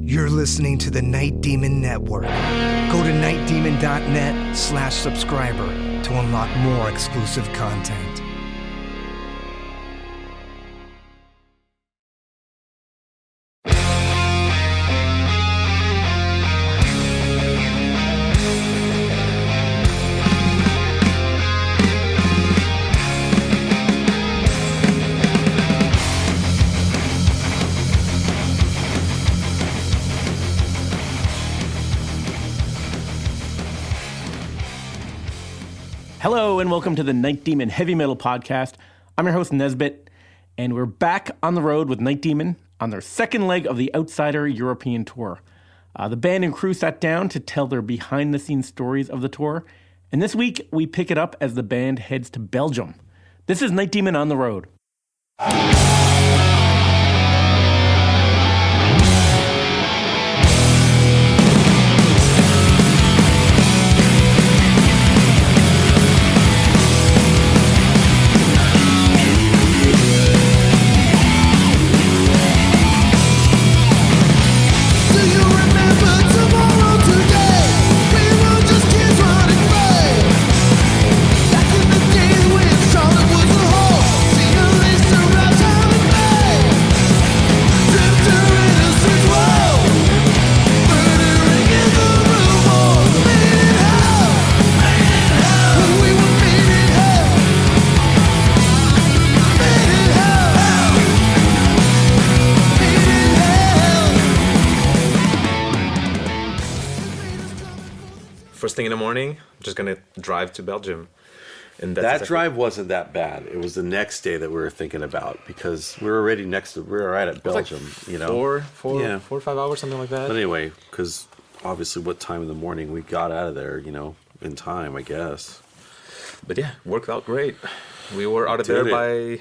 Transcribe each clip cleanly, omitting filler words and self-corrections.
You're listening to the Night Demon Network. Go to nightdemon.net/subscriber to unlock more exclusive content. Hello and welcome to the Night Demon Heavy Metal Podcast. I'm your host Nesbit, and we're back on the road with Night Demon on their second leg of the Outsider European Tour. The band and crew sat down to tell their behind-the-scenes stories of the tour, and this week we pick it up as the band heads to Belgium. This is Night Demon on the road. First thing in the morning, I'm just gonna drive to Belgium. And that drive wasn't that bad. It was the next day that we were thinking about because we were already we were right at Belgium. Like 4 or 5 hours, something like that. But anyway, because obviously, what time in the morning we got out of there, in time, I guess. But yeah, worked out great. We were out of there by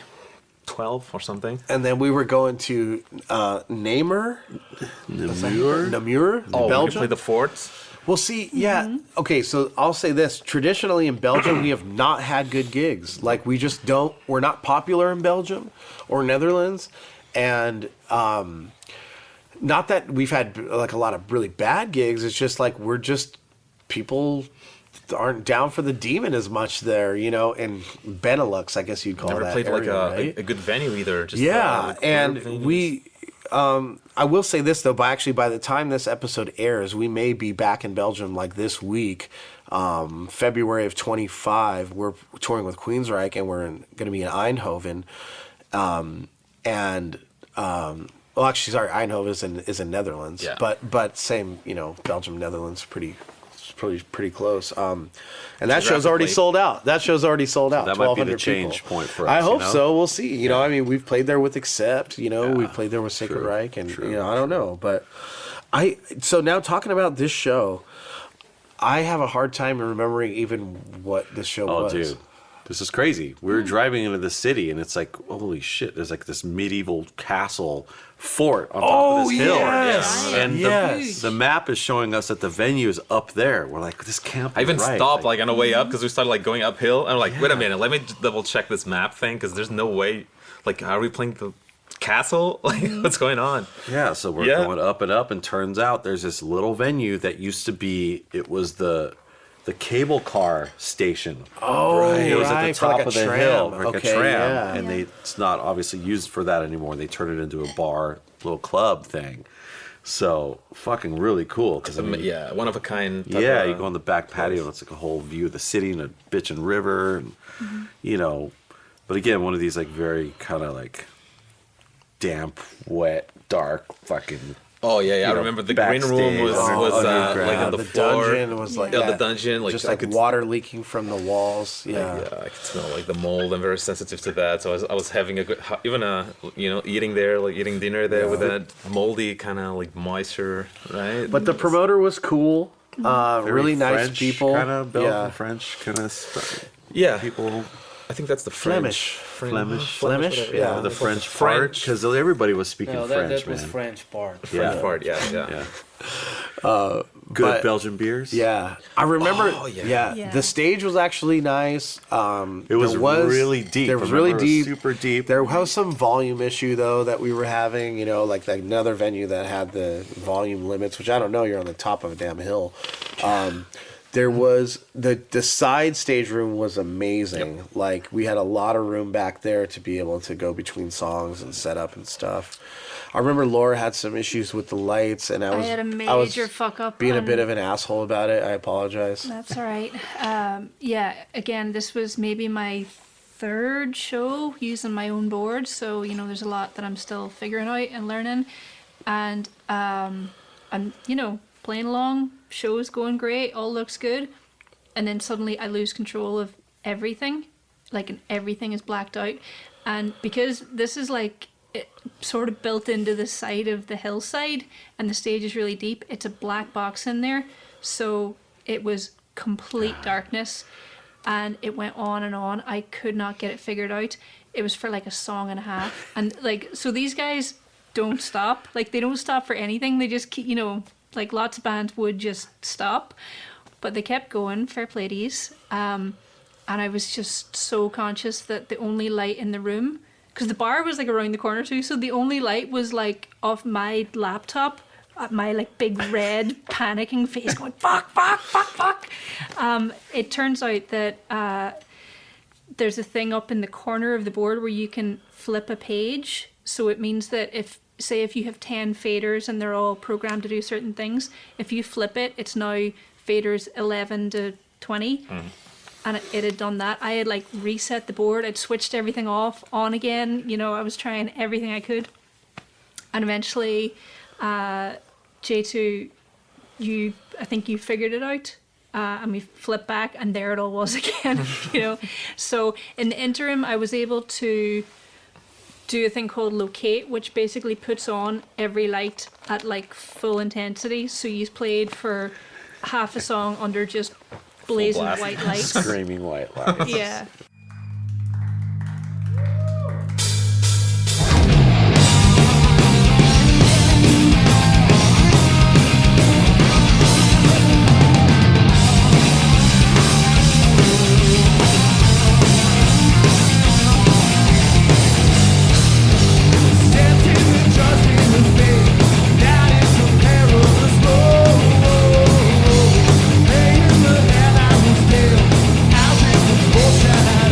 12 or something. And then we were going to Namur, Belgium. We played the forts. Well, see, yeah. Okay, so I'll say this. Traditionally in Belgium, we have not had good gigs. Like, we just don't, we're not popular in Belgium or Netherlands. And not that we've had, like, a lot of really bad gigs. It's just, like, people aren't down for the Demon as much there, in Benelux, I guess you'd call Never that played, area, right? a good venue either. Just, and we... I will say this, though, by the time this episode airs, we may be back in Belgium like this week. February of 25, we're touring with Queensryche, and we're going to be in Eindhoven. Eindhoven is in Netherlands. Yeah. But same, Belgium, Netherlands, pretty close. And that show's already sold out. That might be the change point for us. I hope so. We'll see. We've played there with Accept. We've played there with Sacred Reich, and I don't know. But so now talking about this show, I have a hard time remembering even what this show was. Oh, dude. This is crazy. We were driving into the city, and it's like, holy shit, there's like this medieval castle fort on top of this hill. Yes. And the map is showing us that the venue is up there. We're like, this can't be I even right. stopped on the way up because we started going uphill. And I'm like, wait a minute, let me double check this map thing because there's no way. Are we playing the castle? What's going on? Yeah, so we're going up and up, and turns out there's this little venue that used to be, it was the cable car station. Oh, right. It was at the top of the hill, like a tram. Yeah. And it's not obviously used for that anymore. They turned it into a bar, little club thing. So, fucking really cool. One of a kind. You go on the back patio, and it's like a whole view of the city and a bitchin' river. And, but again, one of these very kind of damp, wet, dark fucking... Oh yeah, I remember the green room was on the floor. Dungeon was the dungeon, just water leaking from the walls. Yeah, I could smell the mold. I'm very sensitive to that, so I was having a good, eating there, eating dinner there with that moldy kind of moisture, right? But the promoter was cool. Really nice French, people, kind of Belgian French kind of stuff. Yeah, people. I think that's the Flemish. Flemish, Flemish, yeah. the French part, because everybody was speaking No, French, that was man. French part. Yeah. French part, yeah. Yeah. But- Good Belgian beers. Yeah, I remember. Oh, yeah. Yeah, the stage was actually nice. It was really deep. There was I really remember it was deep, super deep. There was some volume issue though that we were having. You know, like another venue that had the volume limits, which I don't know. You're on the top of a damn hill. There was the side stage room was amazing. Yep. Like we had a lot of room back there to be able to go between songs and set up and stuff. I remember Laura had some issues with the lights, and I had a was major fuck up. being a bit of an asshole about it. I apologize. That's all right. Yeah, again, this was maybe my third show using my own board, so you know there's a lot that I'm still figuring out and learning. And I'm playing along, show's going great, all looks good, and then suddenly I lose control of everything, and everything is blacked out. And because this is it sort of built into the side of the hillside and the stage is really deep, it's a black box in there, so it was complete darkness and it went on and on. I could not get it figured out. It was for a song and a half, and so these guys don't stop. They don't stop for anything. They just keep, lots of bands would just stop, but they kept going. Fair play to yous. And I was just so conscious that the only light in the room, because the bar was around the corner too, so the only light was off my laptop, my big red panicking face going fuck, fuck, fuck, fuck. It turns out that there's a thing up in the corner of the board where you can flip a page, so it means that if you have 10 faders and they're all programmed to do certain things, if you flip it, it's now faders 11 to 20. And it had done that. I had reset the board. I'd switched everything off, on again. I was trying everything I could. And eventually, J2, I think you figured it out. And we flipped back and there it all was again, So in the interim, I was able to do a thing called locate, which basically puts on every light at full intensity. So you played for half a song under just blazing white lights. Screaming white lights. Yeah. Out in the bullshine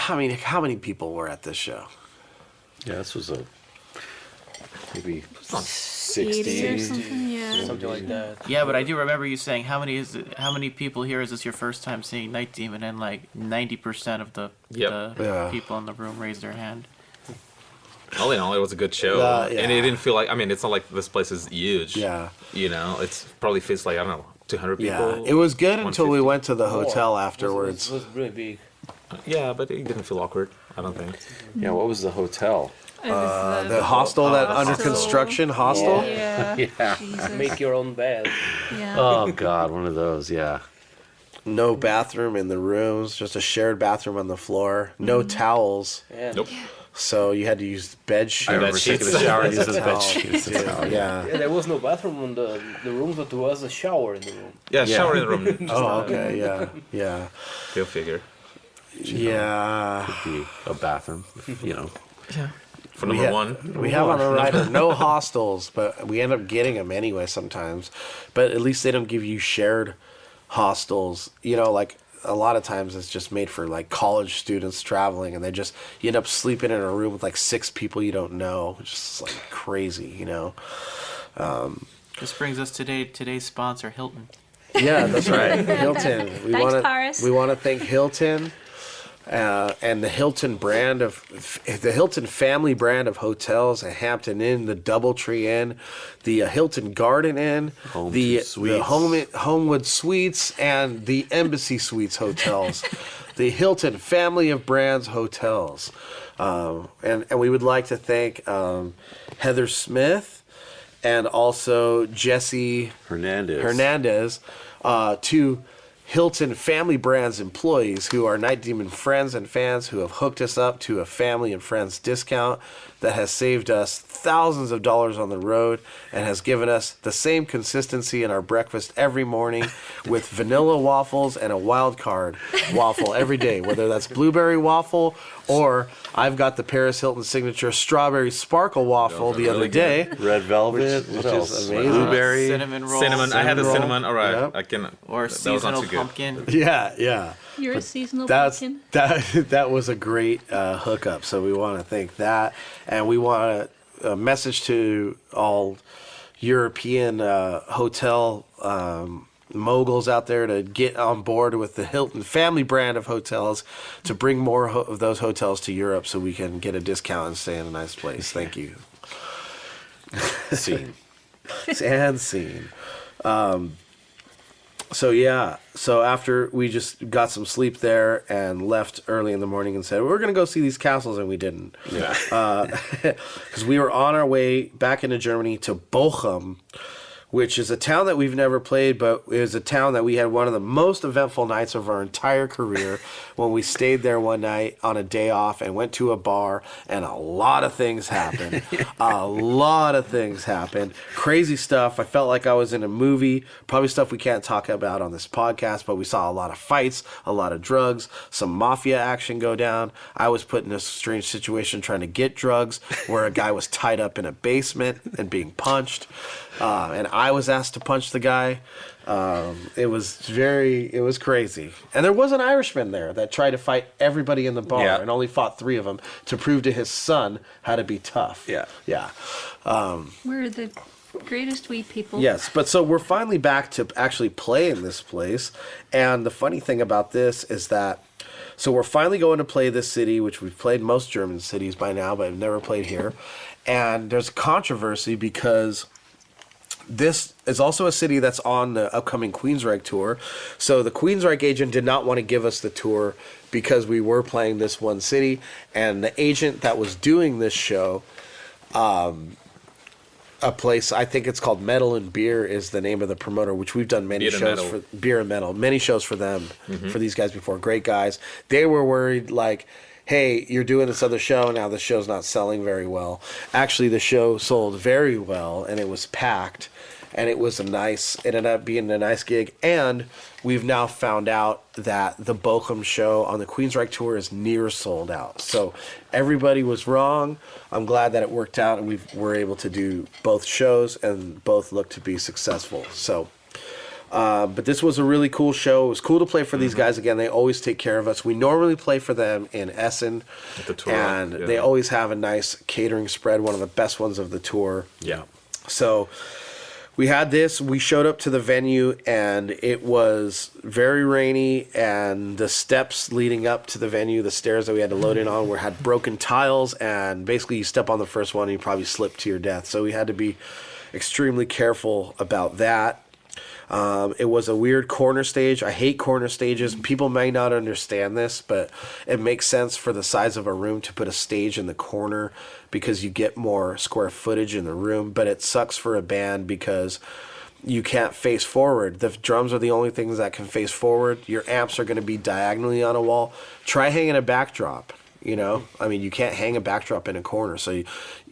how many people were at this show? Yeah, this was maybe 80 or 60. something, yeah. Something like that. Yeah, but I do remember you saying how many people here is this your first time seeing Night Demon, and like 90% of the Yeah. people in the room raised their hand. All in all, it was a good show, Yeah. and it didn't feel like. I mean, it's not like this place is huge. Yeah. You know, it's probably fits like I don't know, 200 people. Yeah, it was good until we 150. went to the hotel It afterwards. was really big. Yeah, but it didn't feel awkward. I don't think. Yeah, what was the hotel? It was The hostel that under hostel. construction hostel. Yeah. Yeah. Jesus. Make your own bed. Yeah. Oh God, one of those. Yeah. No bathroom in the rooms, just a shared bathroom on the floor. No towels, Yeah. Nope. so you had to use bed sheets. I remember taking a shower and using the bed Towel. sheets. as a towel. Yeah. Yeah, there was no bathroom in the rooms, but there was a shower in the room. Yeah, Yeah. shower in the room. Just Oh, okay. Yeah. Yeah. go figure. Yeah. Be a bathroom, you know. For number one. We have on the rider no hostels, but we end up getting them anyway sometimes. But at least they don't give you shared hostels. You know, like a lot of times it's just made for like college students traveling, and you end up sleeping in a room with like 6 people you don't know. It's just like crazy, you know. This brings us to today's sponsor, Hilton. Yeah, that's right. Hilton. Thanks, Paris. We want to thank Hilton. And the Hilton family brand of hotels, the Hampton Inn, the DoubleTree Inn, the Hilton Garden Inn, the Homewood Suites, and the Embassy Suites hotels, the Hilton family of brands hotels, and we would like to thank Heather Smith and also Jesse Hernandez, two Hilton Family Brands employees who are Night Demon friends and fans who have hooked us up to a family and friends discount that has saved us thousands of dollars on the road and has given us the same consistency in our breakfast every morning with vanilla waffles and a wild card waffle every day, whether that's blueberry waffle or I've got the Paris Hilton signature strawberry sparkle waffle the other day. Red velvet. Which What is else? amazing. Blueberry. Cinnamon roll. Cinnamon. I had the roll. cinnamon. All right, Yep. I can. Or that was not seasonal too good. pumpkin. Yeah. You're a seasonal That's pumpkin. that was a great hookup. So we want to thank that, and we want a message to all European hotel moguls out there to get on board with the Hilton family brand of hotels to bring more of those hotels to Europe, so we can get a discount and stay in a nice place. Thank you. Scene. And scene. So after we just got some sleep there and left early in the morning and said we're gonna go see these castles, and we didn't, because we were on our way back into Germany to Bochum, which is a town that we've never played, but it was a town that we had one of the most eventful nights of our entire career when we stayed there one night on a day off and went to a bar, and a lot of things happened. A lot of things happened. Crazy stuff. I felt like I was in a movie, probably stuff we can't talk about on this podcast, but we saw a lot of fights, a lot of drugs, some mafia action go down. I was put in a strange situation trying to get drugs where a guy was tied up in a basement and being punched. And I was asked to punch the guy. It was crazy. And there was an Irishman there that tried to fight everybody in the bar Yeah. and only fought 3 of them to prove to his son how to be tough. Yeah. Yeah. We're the greatest wee people. Yes, but so we're finally back to actually play in this place. And the funny thing about this is that, so we're finally going to play this city, which we've played most German cities by now, but I've never played here. And there's controversy because this is also a city that's on the upcoming Queensryche tour. So the Queensryche agent did not want to give us the tour because we were playing this one city. And the agent that was doing this show, a place, I think it's called Metal and Beer is the name of the promoter, which we've done many Beer and shows Metal. for. Beer and Metal, many shows for them, for these guys before. Great guys. They were worried, like, hey, you're doing this other show, now the show's not selling very well. Actually, the show sold very well, and it was packed, and it ended up being a nice gig. And we've now found out that the Bochum show on the Queensryche tour is near sold out. So everybody was wrong. I'm glad that it worked out, and we were able to do both shows, and both look to be successful. So But this was a really cool show. It was cool to play for these guys again. They always take care of us. We normally play for them in Essen, At the tour, and yeah. they always have a nice catering spread, one of the best ones of the tour. Yeah. So we had this. We showed up to the venue, and it was very rainy, and the steps leading up to the venue, the stairs that we had to load in on, had broken tiles, and basically you step on the first one and you probably slip to your death. So we had to be extremely careful about that. It was a weird corner stage. I hate corner stages. People may not understand this, but it makes sense for the size of a room to put a stage in the corner because you get more square footage in the room. But it sucks for a band because you can't face forward. The drums are the only things that can face forward. Your amps are going to be diagonally on a wall. Try hanging a backdrop. You know, I mean, you can't hang a backdrop in a corner. So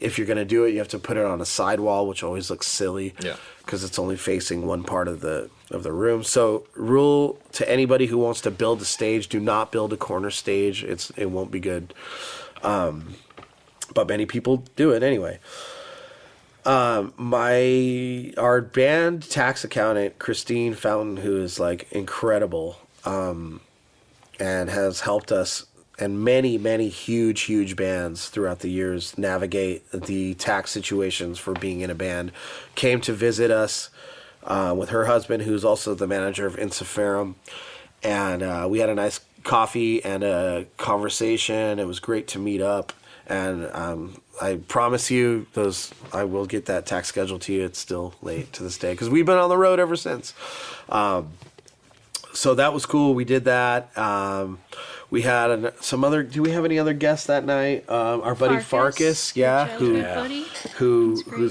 if you're going to do it, you have to put it on a sidewall, which always looks silly. Yeah. Because it's only facing one part of the room. So rule to anybody who wants to build a stage: do not build a corner stage. It won't be good. But many people do it anyway. Our band tax accountant Christine Fountain, who is like incredible, and has helped us and many huge bands throughout the years navigate the tax situations for being in a band, came to visit us with her husband, who's also the manager of Insiferum, and we had a nice coffee and a conversation. It was great to meet up, and I promise you, I will get that tax schedule to you. It's still late to this day because we've been on the road ever since. So that was cool. We did that. We had some other. Do we have any other guests that night? Our buddy Farkas, who's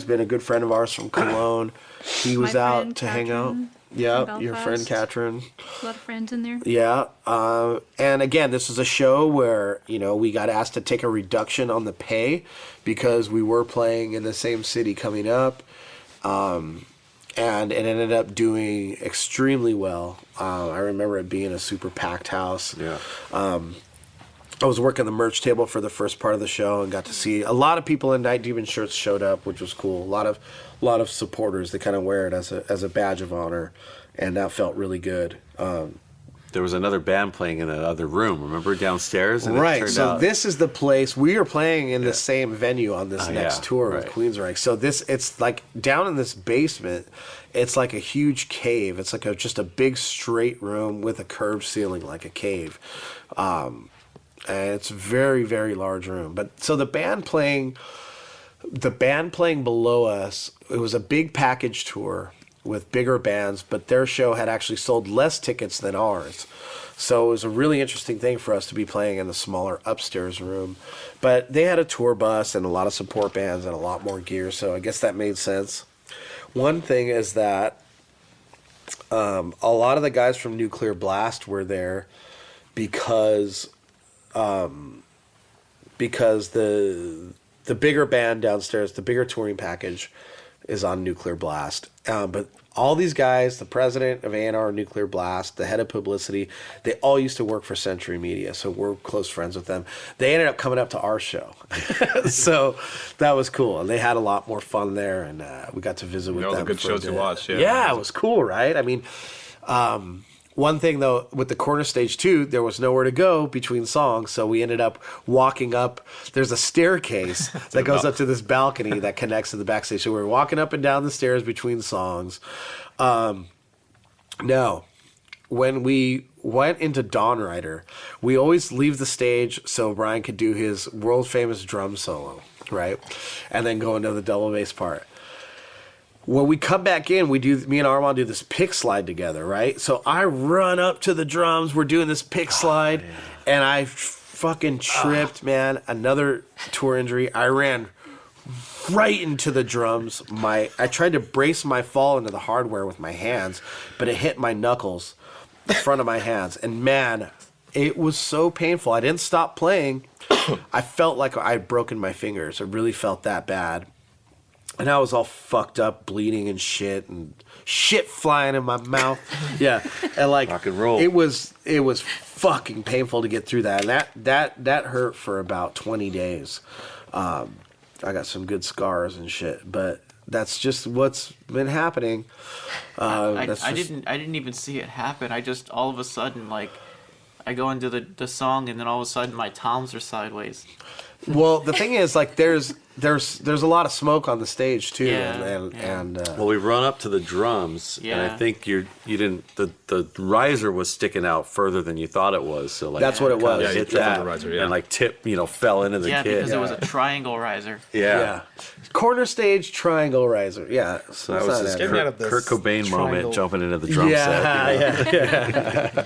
been a good friend of ours from Cologne. He was out to hang out. Yeah, your friend Katrin. A lot of friends in there. Yeah, and again, this is a show where we got asked to take a reduction on the pay because we were playing in the same city coming up. And it ended up doing extremely well. I remember it being a super packed house. Yeah. I was working the merch table for the first part of the show and got to see a lot of people in Night Demon shirts showed up, which was cool. A lot of supporters. They kind of wear it as a badge of honor, and that felt really good. There was another band playing in that other room, remember, downstairs? And Right, so this is the place. We are playing in the same venue on this next tour with right. Queensryche. So it's like down in this basement, it's like a huge cave. It's like just a big straight room with a curved ceiling like a cave. And it's a very, very large room. But so the band playing below us, it was a big package tour with bigger bands, but their show had actually sold less tickets than ours. So it was a really interesting thing for us to be playing in the smaller upstairs room. But they had a tour bus and a lot of support bands and a lot more gear, so I guess that made sense. One thing is that a lot of the guys from Nuclear Blast were there because the bigger band downstairs, the bigger touring package, is on Nuclear Blast. But all these guys, the president of A&R Nuclear Blast, the head of publicity, they all used to work for Century Media, so we're close friends with them. They ended up coming up to our show. So that was cool. And they had a lot more fun there, and we got to visit with them. It was a good show to watch, yeah. Yeah, it was cool, right? I mean, one thing, though, with the corner stage, too, there was nowhere to go between songs, so we ended up walking up. There's a staircase that goes up to this balcony that connects to the backstage. So we were walking up and down the stairs between songs. Now, when we went into Dawn Rider, we always leave the stage so Brian could do his world-famous drum solo, right? And then go into the double bass part. When we come back in, me and Armand do this pick slide together, right? So I run up to the drums, we're doing this pick slide, and I fucking tripped, man. Another tour injury. I ran right into the drums. I tried to brace my fall into the hardware with my hands, but it hit my knuckles, the front of my hands. And man, it was so painful. I didn't stop playing. I felt like I had broken my fingers. It really felt that bad. And I was all fucked up, bleeding and shit flying in my mouth. Yeah, and like rock and roll. It was fucking painful to get through that. And that hurt for about 20 days. I got some good scars and shit, but That's just what's been happening. I didn't even see it happen. I just all of a sudden like I go into the song and then all of a sudden my toms are sideways. Well, the thing is, like, there's a lot of smoke on the stage too, and Well, we run up to the drums, and I Yeah. think you didn't. The riser was sticking out further than you thought it was. So like That's what it kinda was. Yeah, you hit tripped on that, the riser, yeah. and like fell into the Yeah, kid. because it was a triangle riser. yeah, corner stage triangle riser. Yeah, so That it's was not his that Get me out of this Kurt Cobain triangle. moment, jumping into the drum set. You know? yeah.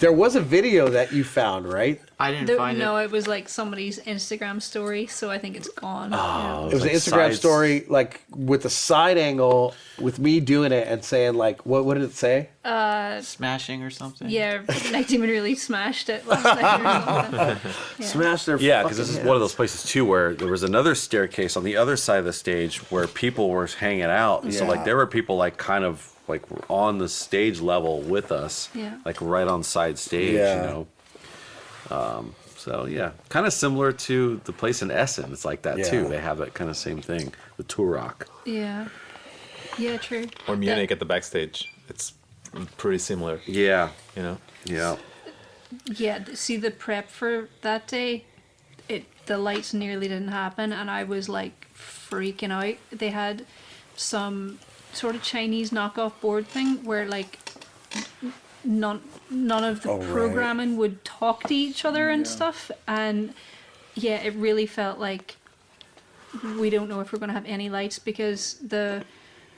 There was a video that you found, right? I didn't find No, it. it was like somebody's Instagram story, so I think it's gone. Oh, It was like an Instagram sides. story, like with a side angle, with me doing it and saying like, what did it say? Smashing or something. Yeah, Night Demon really smashed it last night or something. Yeah. Smash their Yeah, because this is fucking one of those places too where there was another staircase on the other side of the stage where people were hanging out. And so like Yeah. there were people like kind of like on the stage level with us, Yeah. like right on side stage, Yeah. you know. So yeah, kind of similar to the place in Essen. It's like that Yeah. too. They have that kind of same thing, the Turok. Yeah. Yeah, true. Or Munich at the backstage. It's pretty similar, Yeah, you know. yeah. Yeah, see the prep for that day, the lights nearly didn't happen, and I was like freaking out. They had some sort of Chinese knockoff board thing where like none of the Oh, right. programming would talk to each other and stuff, and yeah, it really felt like we don't know if we're going to have any lights because the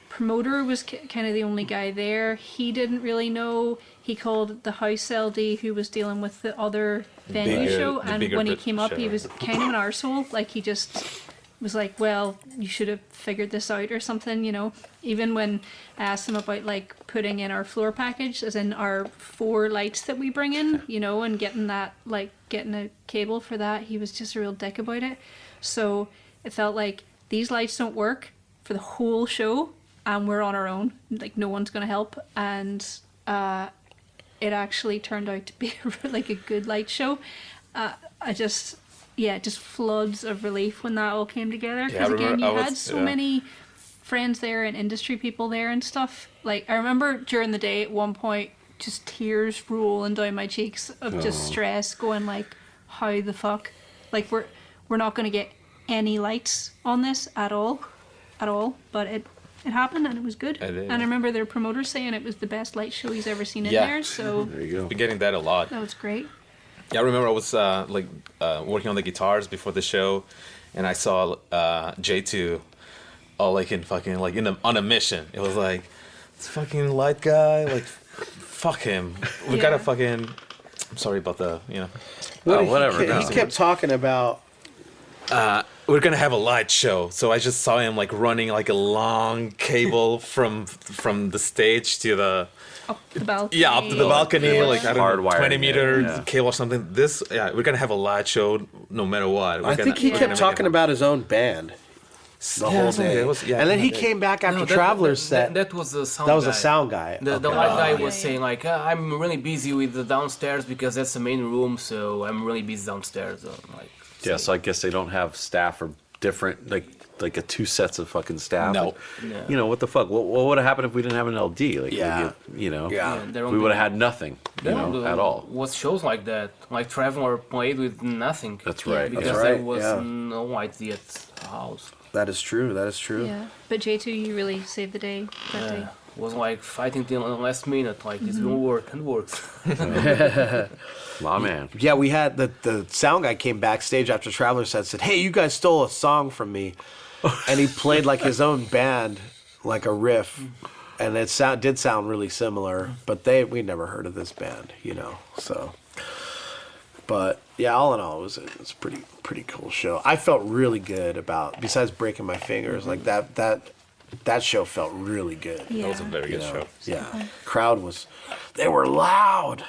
promoter was kind of the only guy there. He didn't really know. He called the house LD who was dealing with the other venue Bigger- show, the and bigger when he bit came up, he show. was kind of an arsehole. Like he just was like, "Well, you should have figured this out or something," you know. Even when I asked him about like putting in our floor package, as in our 4 lights that we bring in, you know, and getting a cable for that, he was just a real dick about it. So it felt like these lights don't work for the whole show, and we're on our own. Like no one's gonna help, and it actually turned out to be like a good light show. Just floods of relief when that all came together. Yeah, I Because again, remember you I was- had so yeah. many friends there and industry people there and stuff. Like I remember during the day at one point, just tears rolling down my cheeks of just stress, going like, "How the fuck? Like we're not gonna get any lights on this at all." But it happened and it was good. It did. And I remember their promoter saying it was the best light show he's ever seen in Yeah. there. So There you go. Been getting that a lot. that was great. Yeah, I remember I was working on the guitars before the show, and I saw J2 all like in fucking like on a mission. It was like this fucking light guy, like fuck him. We gotta Yeah. fucking. I'm sorry about the Whatever. He no. kept talking about. we're gonna have a light show. So I just saw him like running like a long cable from the stage to the Up the balcony. up to the balcony, yeah. like I don't know, Hardwired, 20-meter yeah. cable or something. We're gonna have a light show no matter what. I think he kept talking about his own band the whole day, and then he came back after Travelers set. That was the sound. That was guy. a sound guy. The Okay. light guy yeah, was yeah. saying like, I'm really busy with the downstairs because that's the main room, so I'm really busy downstairs. Like, Yeah, so I guess they don't have staff or different like a 2 sets of fucking staff. No. Like, you know what the fuck? What would have happened if we didn't have an LD? Like, Yeah. you know, Yeah. there we would have had nothing, you know, at all. Was shows like that, like Traveler played with nothing. That's right. Because That's there right, was yeah. no idea at the house. That is true. That is true. Yeah, but J2, you really saved the day that day. Was like fighting till the last minute, like it's gonna work and works. My man. Yeah, we had the sound guy came backstage after Travelers set, said, "Hey, you guys stole a song from me," and he played like his own band, like a riff, and it did sound really similar. But we'd never heard of this band, you know. So, but yeah, all in all, it was a pretty cool show. I felt really good about, besides breaking my fingers, like that show felt really good. Yeah. That was a very good You know? show. Yeah, crowd they were loud.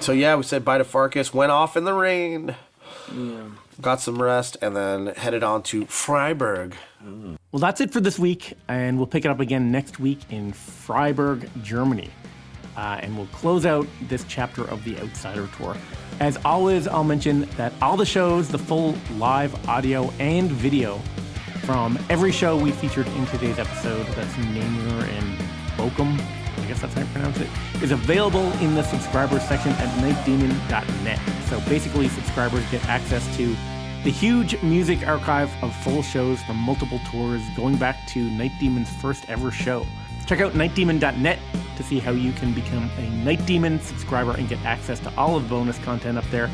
So yeah, we said bye to Farkas, went off in the rain, got some rest, and then headed on to Freiburg. Well, that's it for this week, and we'll pick it up again next week in Freiburg, Germany. And we'll close out this chapter of the Outsider Tour. As always, I'll mention that all the shows, the full live audio and video from every show we featured in today's episode, that's Namur and Bochum, I guess that's how you pronounce it, is available in the subscribers section at nightdemon.net. So basically, subscribers get access to the huge music archive of full shows from multiple tours going back to Night Demon's first ever show. Check out nightdemon.net to see how you can become a Night Demon subscriber and get access to all of the bonus content up there.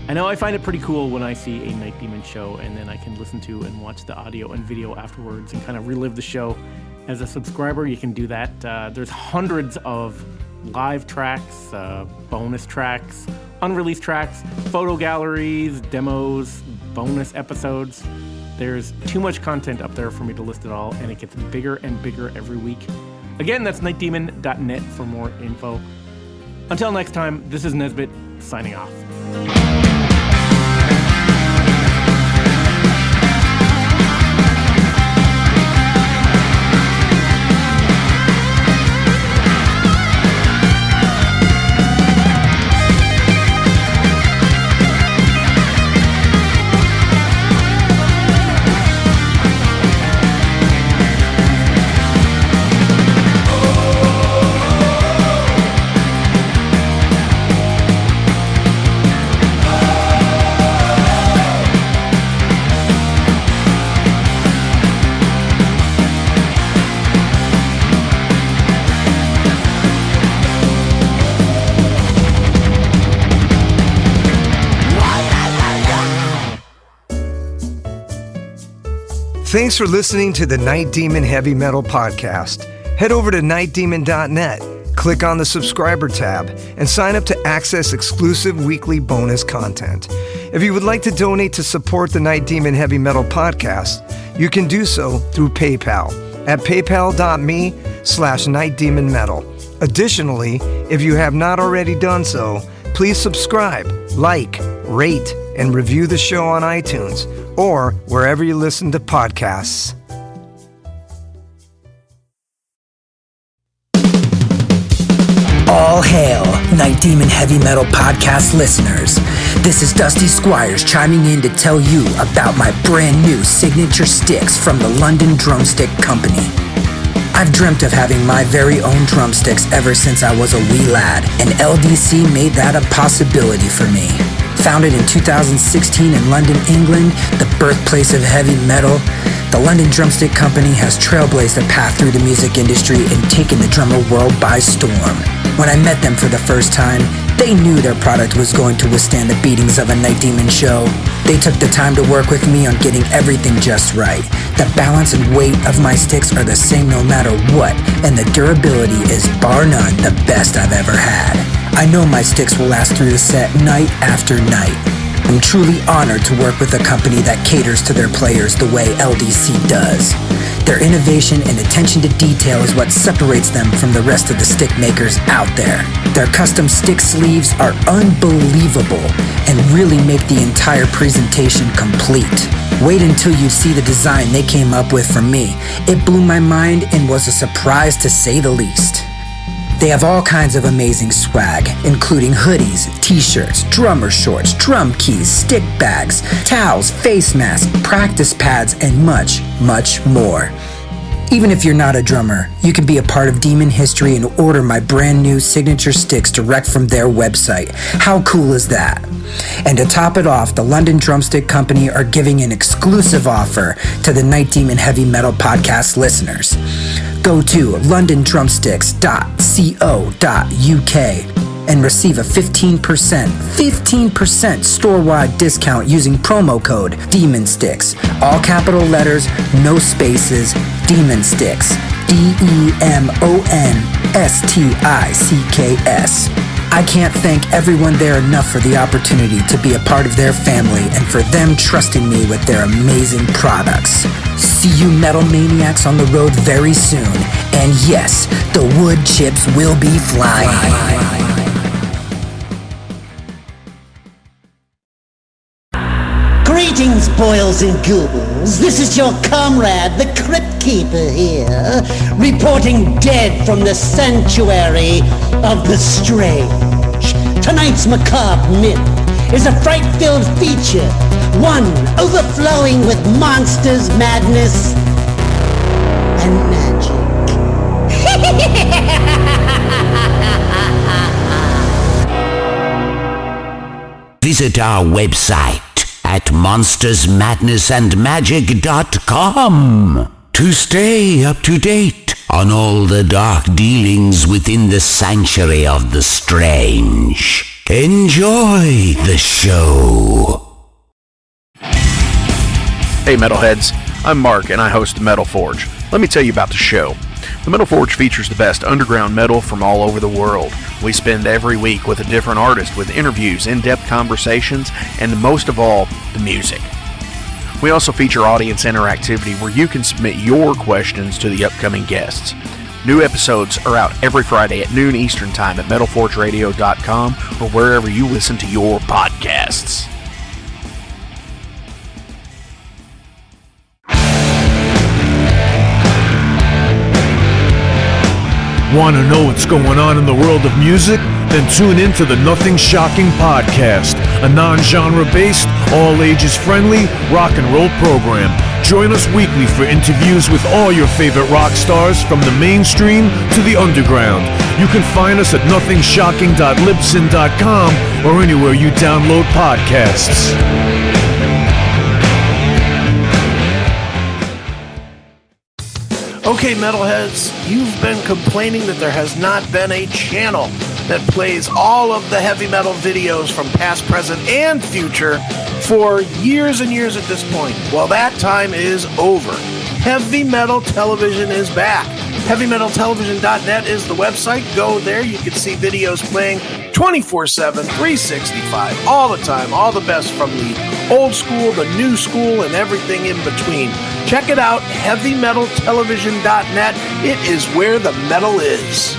I know I find it pretty cool when I see a Night Demon show and then I can listen to and watch the audio and video afterwards and kind of relive the show. As a subscriber, you can do that. There's hundreds of live tracks, bonus tracks, unreleased tracks, photo galleries, demos, bonus episodes. There's too much content up there for me to list it all, and it gets bigger and bigger every week. Again, that's nightdemon.net for more info. Until next time, this is Nesbitt, signing off. Thanks for listening to the Night Demon Heavy Metal Podcast. Head over to nightdemon.net, click on the subscriber tab, and sign up to access exclusive weekly bonus content. If you would like to donate to support the Night Demon Heavy Metal Podcast, you can do so through PayPal at paypal.me/nightdemonmetal. Additionally, if you have not already done so, please subscribe, like, rate, and review the show on iTunes or wherever you listen to podcasts. All hail, Night Demon Heavy Metal Podcast listeners. This is Dusty Squires chiming in to tell you about my brand new signature sticks from the London Drumstick Company. I've dreamt of having my very own drumsticks ever since I was a wee lad, and LDC made that a possibility for me. Founded in 2016 in London, England, the birthplace of heavy metal, the London Drumstick Company has trailblazed a path through the music industry and taken the drummer world by storm. When I met them for the first time, they knew their product was going to withstand the beatings of a Night Demon show. They took the time to work with me on getting everything just right. The balance and weight of my sticks are the same no matter what, and the durability is bar none the best I've ever had. I know my sticks will last through the set night after night. I'm truly honored to work with a company that caters to their players the way LDC does. Their innovation and attention to detail is what separates them from the rest of the stick makers out there. Their custom stick sleeves are unbelievable and really make the entire presentation complete. Wait until you see the design they came up with for me. It blew my mind and was a surprise to say the least. They have all kinds of amazing swag, including hoodies, t-shirts, drummer shorts, drum keys, stick bags, towels, face masks, practice pads, and much, much more. Even if you're not a drummer, you can be a part of Demon history and order my brand new signature sticks direct from their website. How cool is that? And to top it off, the London Drumstick Company are giving an exclusive offer to the Night Demon Heavy Metal Podcast listeners. Go to londondrumsticks.co.uk and receive a 15% store-wide discount using promo code DEMONSTICKS. All capital letters, no spaces, Demon Sticks. DEMONSTICKS. I can't thank everyone there enough for the opportunity to be a part of their family and for them trusting me with their amazing products. See you metal maniacs on the road very soon. And yes, the wood chips will be flying. boils and ghouls. This is your comrade, the Crypt Keeper here, reporting dead from the sanctuary of the strange. Tonight's macabre myth is a fright-filled feature, one overflowing with monsters, madness, and magic. Visit our website at monstersmadnessandmagic.com to stay up to date on all the dark dealings within the sanctuary of the strange. Enjoy the show. Hey Metalheads, I'm Mark and I host the Metal Forge. Let me tell you about the show. The Metal Forge features the best underground metal from all over the world. We spend every week with a different artist with interviews, in-depth conversations, and most of all, the music. We also feature audience interactivity where you can submit your questions to the upcoming guests. New episodes are out every Friday at noon Eastern Time at metalforgeradio.com or wherever you listen to your podcasts. Want to know what's going on in the world of music? Then tune in to the Nothing Shocking Podcast, a non-genre based, all-ages friendly rock and roll program. Join us weekly for interviews with all your favorite rock stars from the mainstream to the underground. You can find us at nothingshocking.libsyn.com or anywhere you download podcasts. Okay, metalheads, you've been complaining that there has not been a channel that plays all of the heavy metal videos from past, present, and future for years and years at this point. Well, that time is over. Heavy Metal Television is back. HeavyMetalTelevision.net is the website. Go there. You can see videos playing 24/7, 365, all the time. All the best from the old school, the new school, and everything in between. Check it out, HeavyMetalTelevision.net. It is where the metal is.